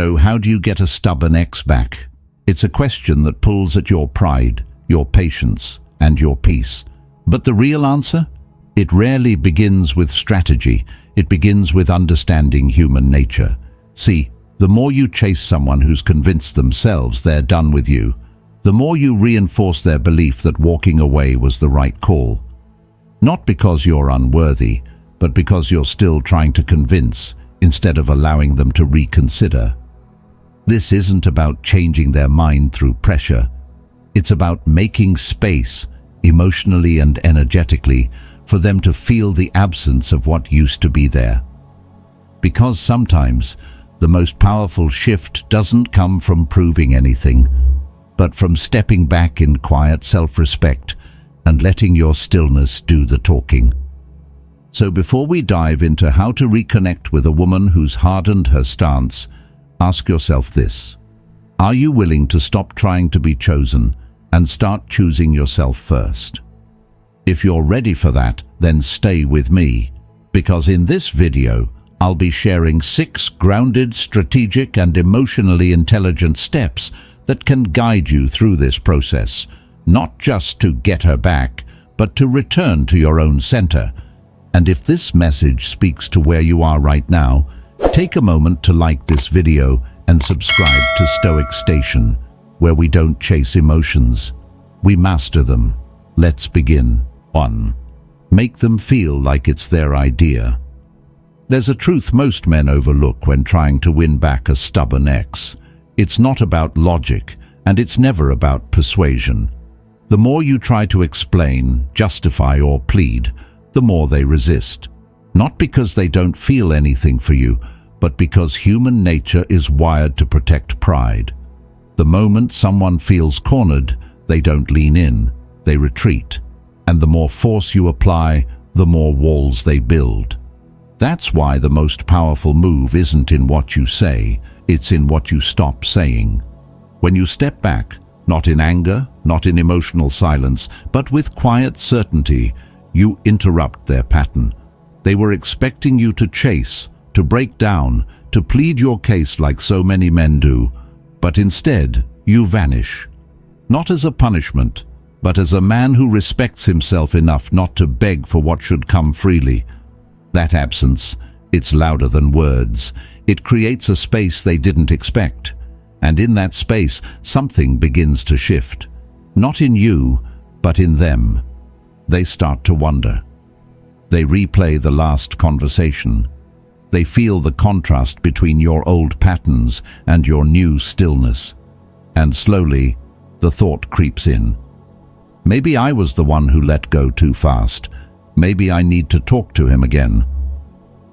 So how do you get a stubborn ex back? It's a question that pulls at your pride, your patience, and your peace. But the real answer? It rarely begins with strategy. It begins with understanding human nature. See, the more you chase someone who's convinced themselves they're done with you, the more you reinforce their belief that walking away was the right call. Not because you're unworthy, but because you're still trying to convince instead of allowing them to reconsider. This isn't about changing their mind through pressure. It's about making space, emotionally and energetically, for them to feel the absence of what used to be there. Because sometimes the most powerful shift doesn't come from proving anything, but from stepping back in quiet self-respect and letting your stillness do the talking. So before we dive into how to reconnect with a woman who's hardened her stance, ask yourself this: are you willing to stop trying to be chosen and start choosing yourself first? If you're ready for that, then stay with me, because in this video, I'll be sharing 6 grounded, strategic, and emotionally intelligent steps that can guide you through this process, not just to get her back, but to return to your own center. And if this message speaks to where you are right now, take a moment to like this video and subscribe to Stoic Station, where we don't chase emotions, we master them. Let's begin. 1. Make them feel like it's their idea. There's a truth most men overlook when trying to win back a stubborn ex. It's not about logic, and it's never about persuasion. The more you try to explain, justify, or plead, the more they resist. Not because they don't feel anything for you, but because human nature is wired to protect pride. The moment someone feels cornered, they don't lean in, they retreat. And the more force you apply, the more walls they build. That's why the most powerful move isn't in what you say, it's in what you stop saying. When you step back, not in anger, not in emotional silence, but with quiet certainty, you interrupt their pattern. They were expecting you to chase, to break down, to plead your case like so many men do, but instead you vanish. Not as a punishment, but as a man who respects himself enough not to beg for what should come freely. That absence, it's louder than words. It creates a space they didn't expect. And in that space, something begins to shift. Not in you, but in them. They start to wonder. They replay the last conversation. They feel the contrast between your old patterns and your new stillness. And slowly, the thought creeps in. Maybe I was the one who let go too fast. Maybe I need to talk to him again.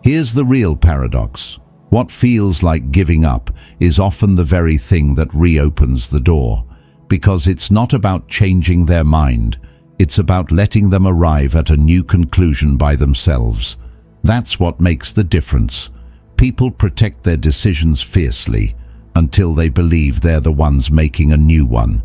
Here's the real paradox. What feels like giving up is often the very thing that reopens the door, because it's not about changing their mind. It's about letting them arrive at a new conclusion by themselves. That's what makes the difference. People protect their decisions fiercely until they believe they're the ones making a new one.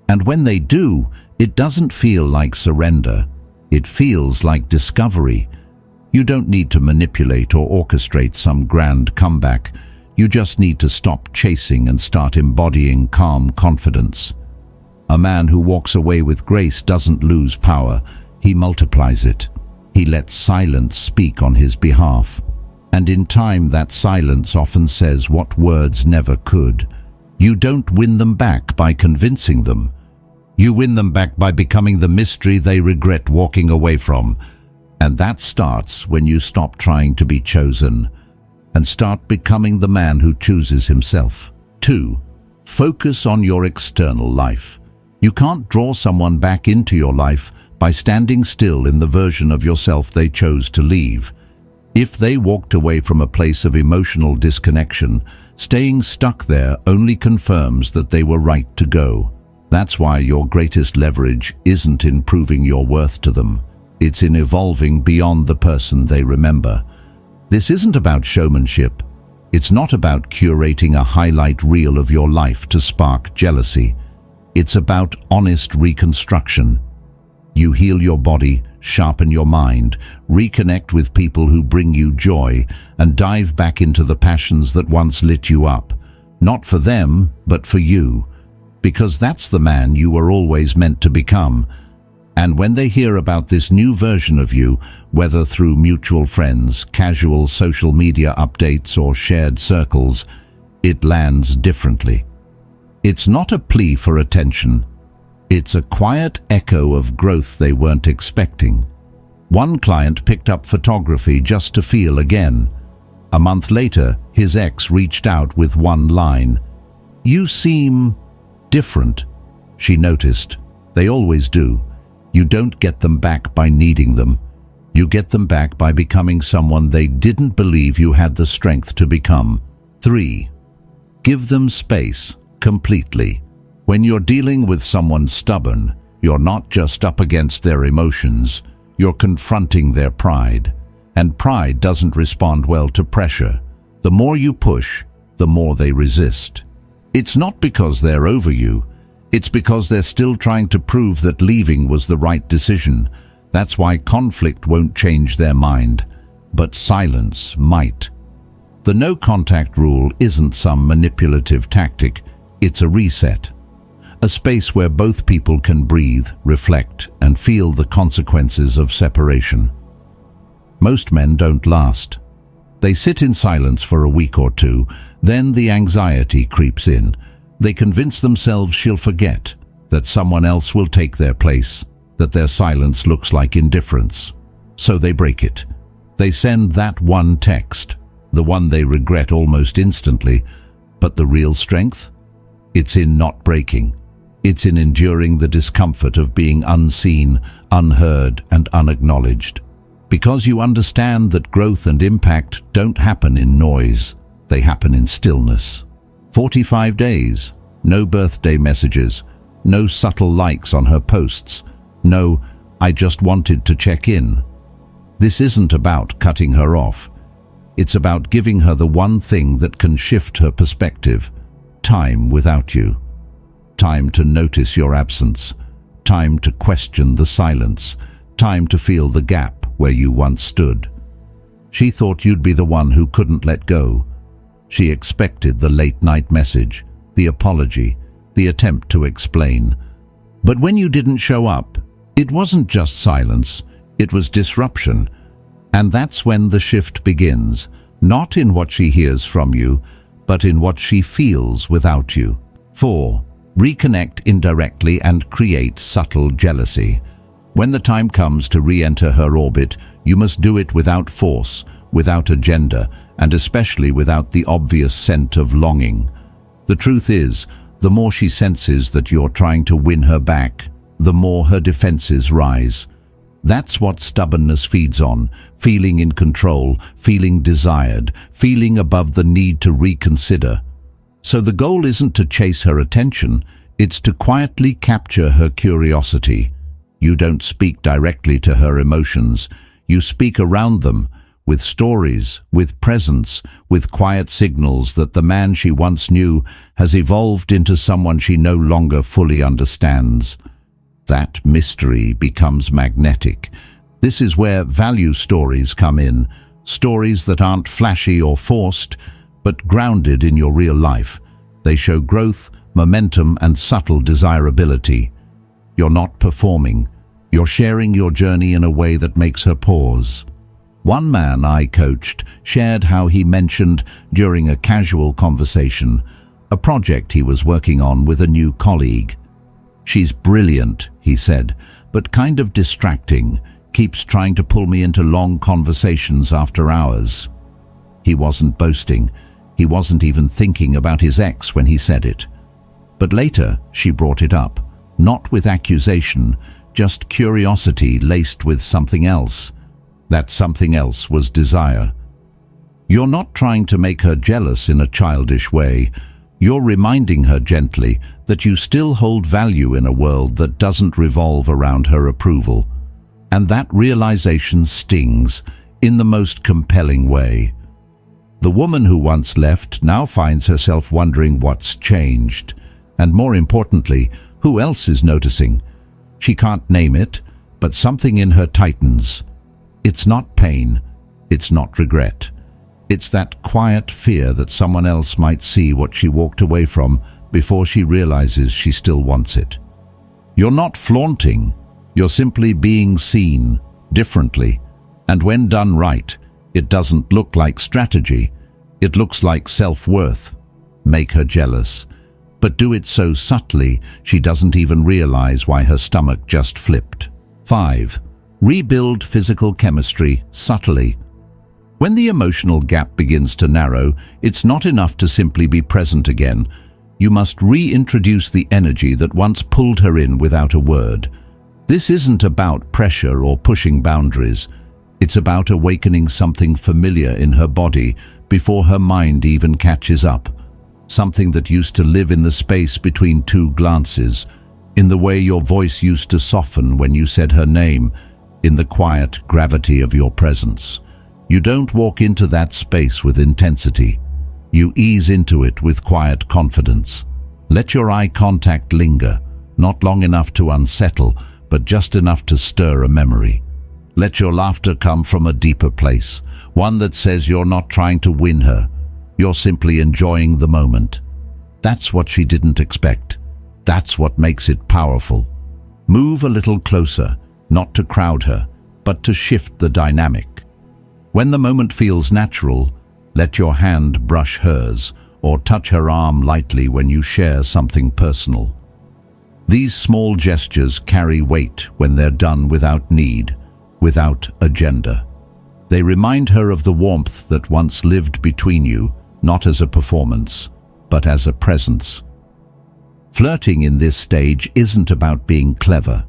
And when they do, it doesn't feel like surrender. It feels like discovery. You don't need to manipulate or orchestrate some grand comeback. You just need to stop chasing and start embodying calm confidence. A man who walks away with grace doesn't lose power. He multiplies it. He lets silence speak on his behalf. And in time, that silence often says what words never could. You don't win them back by convincing them. You win them back by becoming the mystery they regret walking away from. And that starts when you stop trying to be chosen and start becoming the man who chooses himself. 2. Focus on your external life. You can't draw someone back into your life by standing still in the version of yourself they chose to leave. If they walked away from a place of emotional disconnection, staying stuck there only confirms that they were right to go. That's why your greatest leverage isn't in proving your worth to them. It's in evolving beyond the person they remember. This isn't about showmanship. It's not about curating a highlight reel of your life to spark jealousy. It's about honest reconstruction. You heal your body, sharpen your mind, reconnect with people who bring you joy, and dive back into the passions that once lit you up. Not for them, but for you. Because that's the man you were always meant to become. And when they hear about this new version of you, whether through mutual friends, casual social media updates, or shared circles, it lands differently. It's not a plea for attention. It's a quiet echo of growth they weren't expecting. One client picked up photography just to feel again. A month later, his ex reached out with one line. "You seem different," she noticed. They always do. You don't get them back by needing them. You get them back by becoming someone they didn't believe you had the strength to become. 3. Give them space, completely. When you're dealing with someone stubborn, you're not just up against their emotions, you're confronting their pride. And pride doesn't respond well to pressure. The more you push, the more they resist. It's not because they're over you, it's because they're still trying to prove that leaving was the right decision. That's why conflict won't change their mind, but silence might. The no contact rule isn't some manipulative tactic, it's a reset. A space where both people can breathe, reflect, and feel the consequences of separation. Most men don't last. They sit in silence for a week or two, then the anxiety creeps in. They convince themselves she'll forget, that someone else will take their place, that their silence looks like indifference. So they break it. They send that one text, the one they regret almost instantly. But the real strength? It's in not breaking. It's in enduring the discomfort of being unseen, unheard, and unacknowledged. Because you understand that growth and impact don't happen in noise, they happen in stillness. 45 days, no birthday messages, no subtle likes on her posts, no, "I just wanted to check in." This isn't about cutting her off. It's about giving her the one thing that can shift her perspective: time without you. Time to notice your absence, time to question the silence, time to feel the gap where you once stood. She thought you'd be the one who couldn't let go. She expected the late-night message, the apology, the attempt to explain. But when you didn't show up, it wasn't just silence, it was disruption. And that's when the shift begins, not in what she hears from you, but in what she feels without you. 4. Reconnect indirectly and create subtle jealousy. When the time comes to re-enter her orbit, you must do it without force, without agenda, and especially without the obvious scent of longing. The truth is, the more she senses that you're trying to win her back, the more her defenses rise. That's what stubbornness feeds on: feeling in control, feeling desired, feeling above the need to reconsider. So the goal isn't to chase her attention, it's to quietly capture her curiosity. You don't speak directly to her emotions, you speak around them, with stories, with presence, with quiet signals that the man she once knew has evolved into someone she no longer fully understands. That mystery becomes magnetic. This is where value stories come in, stories that aren't flashy or forced, but grounded in your real life. They show growth, momentum, and subtle desirability. You're not performing. You're sharing your journey in a way that makes her pause. One man I coached shared how he mentioned during a casual conversation a project he was working on with a new colleague. "She's brilliant," he said, "but kind of distracting, keeps trying to pull me into long conversations after hours." He wasn't boasting. He wasn't even thinking about his ex when he said it. But later, she brought it up, not with accusation, just curiosity laced with something else. That something else was desire. You're not trying to make her jealous in a childish way. You're reminding her gently that you still hold value in a world that doesn't revolve around her approval. And that realization stings in the most compelling way. The woman who once left now finds herself wondering what's changed. And more importantly, who else is noticing? She can't name it, but something in her tightens. It's not pain, it's not regret. It's that quiet fear that someone else might see what she walked away from before she realizes she still wants it. You're not flaunting, you're simply being seen differently, and when done right, it doesn't look like strategy, it looks like self-worth. Make her jealous, but do it so subtly she doesn't even realize why her stomach just flipped. 5. Rebuild physical chemistry subtly. When the emotional gap begins to narrow, it's not enough to simply be present again. You must reintroduce the energy that once pulled her in without a word. This isn't about pressure or pushing boundaries. It's about awakening something familiar in her body before her mind even catches up. Something that used to live in the space between two glances, in the way your voice used to soften when you said her name, in the quiet gravity of your presence. You don't walk into that space with intensity. You ease into it with quiet confidence. Let your eye contact linger, not long enough to unsettle, but just enough to stir a memory. Let your laughter come from a deeper place, one that says you're not trying to win her. You're simply enjoying the moment. That's what she didn't expect. That's what makes it powerful. Move a little closer, not to crowd her, but to shift the dynamic. When the moment feels natural, let your hand brush hers or touch her arm lightly when you share something personal. These small gestures carry weight when they're done without need, without agenda. They remind her of the warmth that once lived between you, not as a performance, but as a presence. Flirting in this stage isn't about being clever.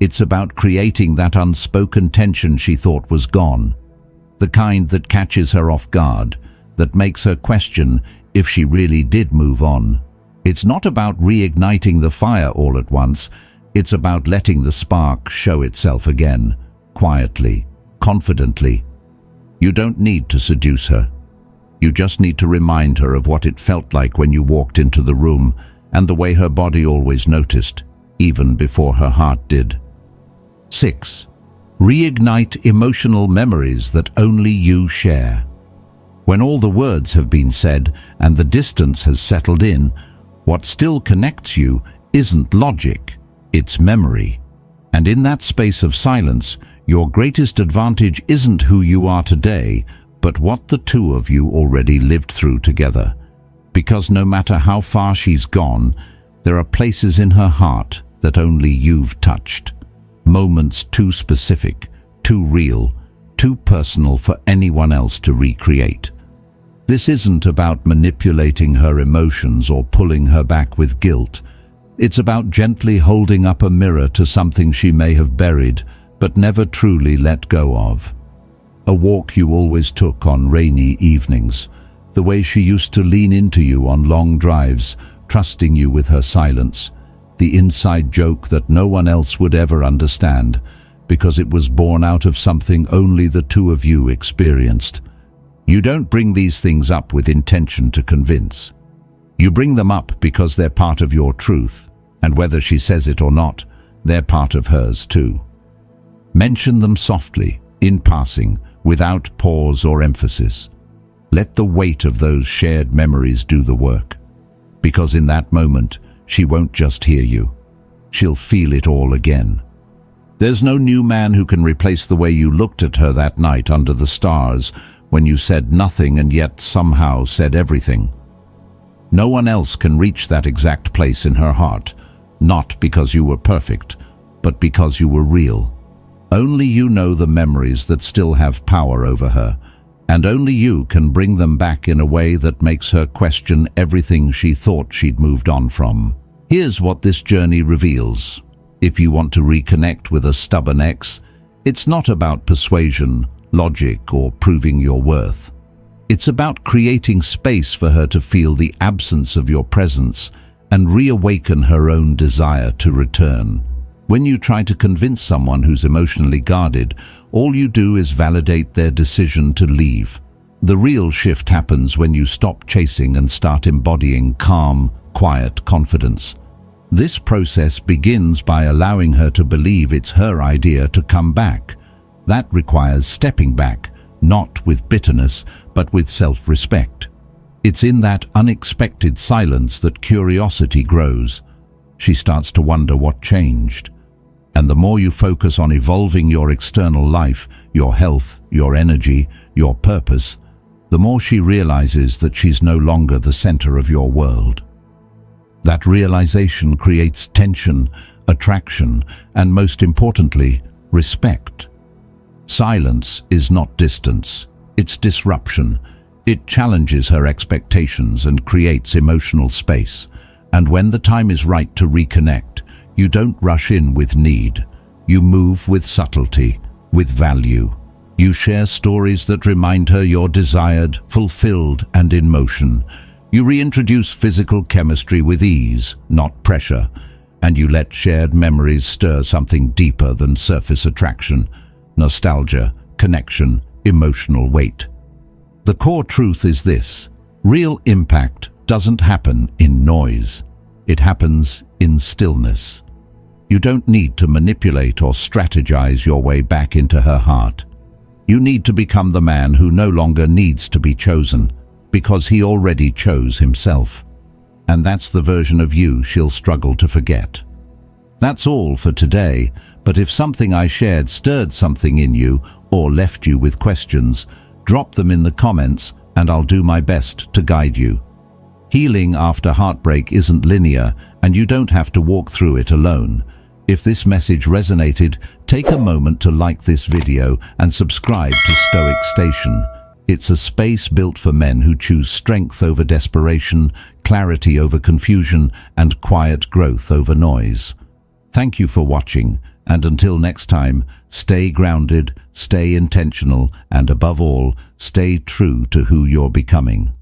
It's about creating that unspoken tension she thought was gone. The kind that catches her off guard, that makes her question if she really did move on. It's not about reigniting the fire all at once, it's about letting the spark show itself again, quietly, confidently. You don't need to seduce her. You just need to remind her of what it felt like when you walked into the room and the way her body always noticed, even before her heart did. 6. Reignite emotional memories that only you share. When all the words have been said and the distance has settled in, what still connects you isn't logic, it's memory. And in that space of silence, your greatest advantage isn't who you are today, but what the two of you already lived through together. Because no matter how far she's gone, there are places in her heart that only you've touched. Moments too specific, too real, too personal for anyone else to recreate. This isn't about manipulating her emotions or pulling her back with guilt. It's about gently holding up a mirror to something she may have buried, but never truly let go of. A walk you always took on rainy evenings, the way she used to lean into you on long drives, trusting you with her silence, the inside joke that no one else would ever understand, because it was born out of something only the two of you experienced. You don't bring these things up with intention to convince. You bring them up because they're part of your truth, and whether she says it or not, they're part of hers too. Mention them softly, in passing, without pause or emphasis. Let the weight of those shared memories do the work, because in that moment, she won't just hear you. She'll feel it all again. There's no new man who can replace the way you looked at her that night under the stars when you said nothing and yet somehow said everything. No one else can reach that exact place in her heart, not because you were perfect, but because you were real. Only you know the memories that still have power over her, and only you can bring them back in a way that makes her question everything she thought she'd moved on from. Here's what this journey reveals. If you want to reconnect with a stubborn ex, it's not about persuasion, logic, or proving your worth. It's about creating space for her to feel the absence of your presence and reawaken her own desire to return. When you try to convince someone who's emotionally guarded, all you do is validate their decision to leave. The real shift happens when you stop chasing and start embodying calm, quiet confidence. This process begins by allowing her to believe it's her idea to come back. That requires stepping back, not with bitterness, but but with self-respect. It's in that unexpected silence that curiosity grows. She starts to wonder what changed. And the more you focus on evolving your external life, your health, your energy, your purpose, the more she realizes that she's no longer the center of your world. That realization creates tension, attraction, and most importantly, respect. Silence is not distance, it's disruption. It challenges her expectations and creates emotional space. And when the time is right to reconnect, you don't rush in with need. You move with subtlety, with value. You share stories that remind her you're desired, fulfilled, and in motion. You reintroduce physical chemistry with ease, not pressure. And you let shared memories stir something deeper than surface attraction, nostalgia, connection, emotional weight. The core truth is this: real impact doesn't happen in noise. It happens in stillness. You don't need to manipulate or strategize your way back into her heart. You need to become the man who no longer needs to be chosen, because he already chose himself. And that's the version of you she'll struggle to forget. That's all for today, but if something I shared stirred something in you or left you with questions, drop them in the comments and I'll do my best to guide you. Healing after heartbreak isn't linear, and you don't have to walk through it alone. If this message resonated, take a moment to like this video and subscribe to Stoic Station. It's a space built for men who choose strength over desperation, clarity over confusion, and quiet growth over noise. Thank you for watching, and until next time, stay grounded, stay intentional, and above all, stay true to who you're becoming.